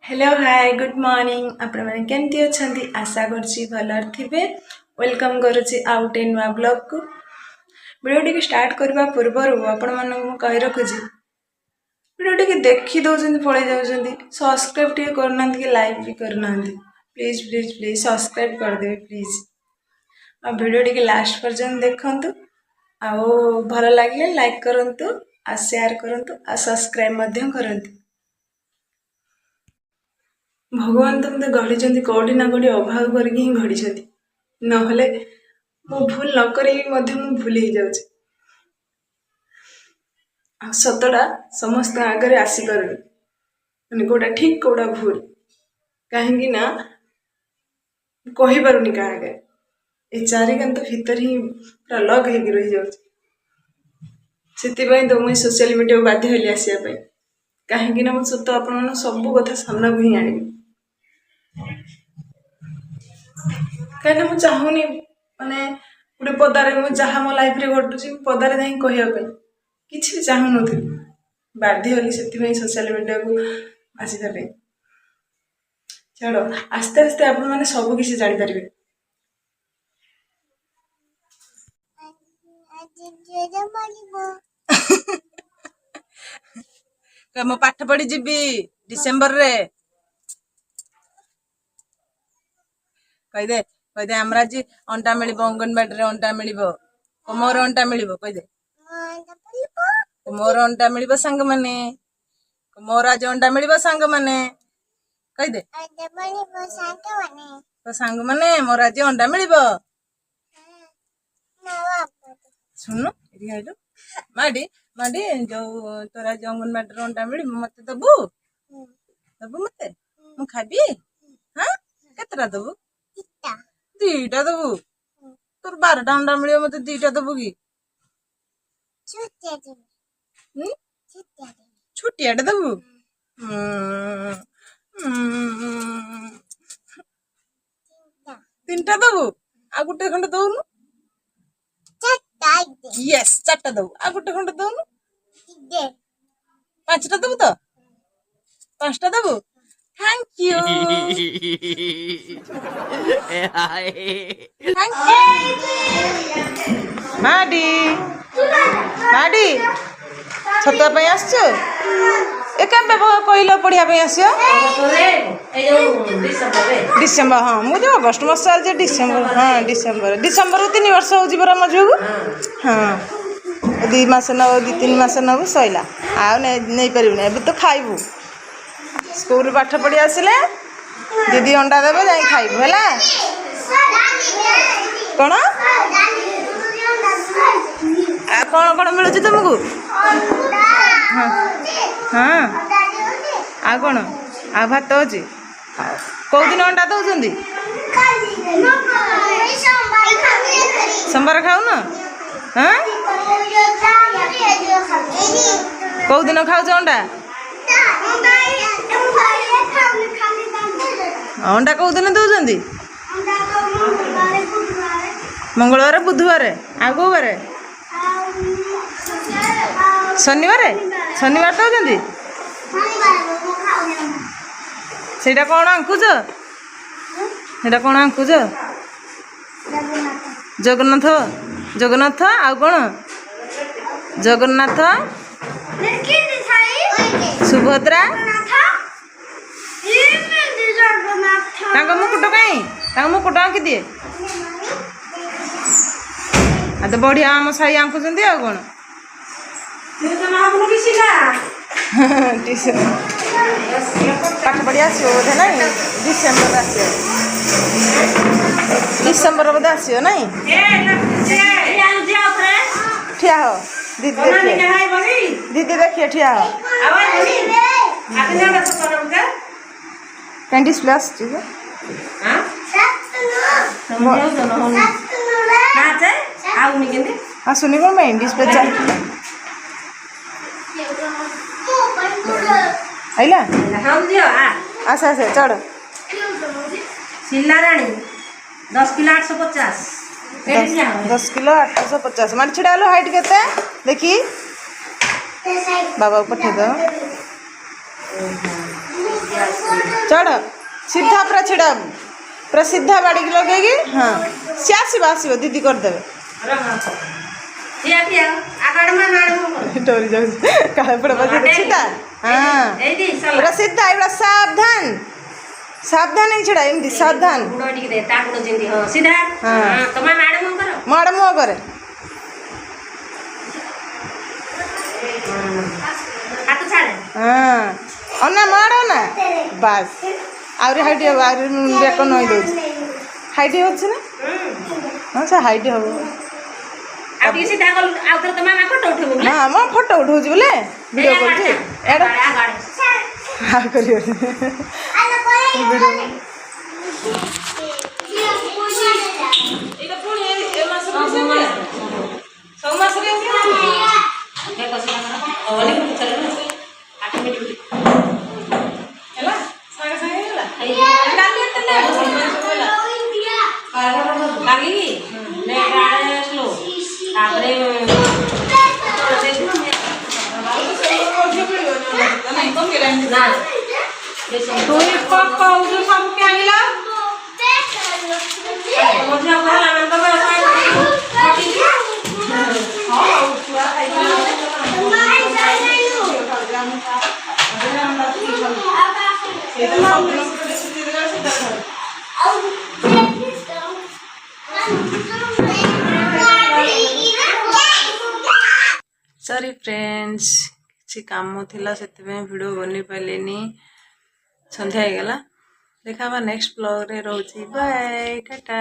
Hello hi good morning आपण मैंने केमती अच्छा आशा करुँची भल थे। वेलकम करुँची आउ गोटे नुआ ब्लॉग को वीडियो टी स्टार्ट करने पूर्वर आपण मानक कही रखुची वीडियो टी देखी दौरान पड़े जाऊँगी सब्सक्राइब टे करना कि लाइक भी करना प्लीज प्लीज प्लीज सब्सक्राइब करदे प्लीज आ वीडियो टी लास्ट पर्यंत देखु आउ भल लगे लाइक करूँ आ शेयर करूँ आ सब्सक्राइब करंतु। भगवान तो मत गढ़ी कौटी ना कौटी अभाव करके ही गढ़ी नहले मो भूल नक भूल ही जाऊँ सतटा समस्त आगे आसीपार मैंने कौटा ठीक कौटा भूल कहीं कही पारुनी क्या आगे ये चारिकांत भितर ही पूरा लग हो रही जाऊँ से तो मुझे सोशल मीडिया को बाध्य हली आसवाई कहीं मुझे सत आप सब कथा सामना को ही आनी कहीं मुझे चाहूनी माने गोटे पदारे मुझे जहाँ मो लाइफ रे घटुची पदारे जा कहवाई किसी भी चाहून बाध्य हली से सोशल मीडिया को आसवाई छाड़ आस्ते आस्ते आप सब किसी जानीपारे मो पाठ पढ़ी जीवी डिसेम्बर रे कहीदे आम आज अंडा मिल अंगनवाड़ी रे अंडा मिल मोर अंडा मिल कहीदे मोर अंडा मिल सांग माने मोर आज अंडा मिल सांग माने कहीदे तो सांग माने मोर आज अंडा मिल सुन माडी माडी जो तोरा जो अंगनवाड़ी अंडा मिल मत दबु दबु मत मु खाबी हाँ केतरा दबु दीटा दबु तोर 12टा अंडा मिल मत दीटा दबु कि छुटियाटे दबु 3टा दबु आ गुटे खंड दउनु यस 4टा दबु आ गुटे खंड दउनु 5टा दबु तो 5टा दबु थैंक यू थैंक यू माडी माडी छतुआ आस कहल पढ़िया आसो डिसेम्बर हाँ मुझे अगस्ट मस चलती डिसेम्बर हाँ डिसेम्बर 3 वर्ष हो मो झील को हाँ 2 मास नब 2-3 मास नब सैला नहीं पारू ए तो खाइबू स्कूल पाठ पढ़ी आसिले दीदी अंडा देवे जा खाइबू है कौन कौन कौन मिलूँ तुमको हाँ हाँ आ कौन आ भात अच्छी कौ दिन अंडा दौरान सोमवार खाऊ न हाँ कौ दिन खाऊ अंडा अंडा कौ दिन दौरान मंगलवार बुधवार आ कौ बार शनिवार दौरान सेटा कौन आंकुच सेटा कौन आंकुच जगन्नाथ जगन्नाथ आउ कौन जगन्नाथ सुभद्रा मुकुट कहीं मुकुट आंकी दिए आ तो बढ़िया आम साई आंकुचंती आ कौन पाठ पढ़ी आसो बोधे ना डिसेम्बर डिसेम्बर बोधे आसो ना ठिया हो दीदी देखिए ठिया हो कहीं डिस्प्ले आसुनी कौन मैं डिस्प्ले आइला आस आस चढ़ शिला राणी 10 किलो 850 10 किलो 850 माटी छिड़ा हाइट केते देखी बाबा को पठे दो चढ़ सीधा पूरा छिड़ा पूरा सीधा बाड़ी की लगे हाँ सी आसो आसो दीदी करदेवे डरी जाऊँ सीधा हाँ पूरा सीधा एवं सावधान सावधान नहीं छिड़ा एमती सावधान सीधा हाँ तुम मैडम करो माड़ मुँह करे हाथ छाड़े हाँ अन्ना माड़ो ना बस आहरी हाइट हम आहरी बेक नई दौर हाइट होना हाँ से हाइट हम आगे सीधा गल आउथर त मामा फोटो उठेबो बोले हाँ मैं फोटो उठाऊँ बोले वीडियो करती एड़ा हाँ करियो सॉरी फ्रेंड्स किसी काम थिला से वीडियो बनी पारे संध्या हो गला देखा नेक्स्ट ब्लॉग रे रोची बाय टाटा।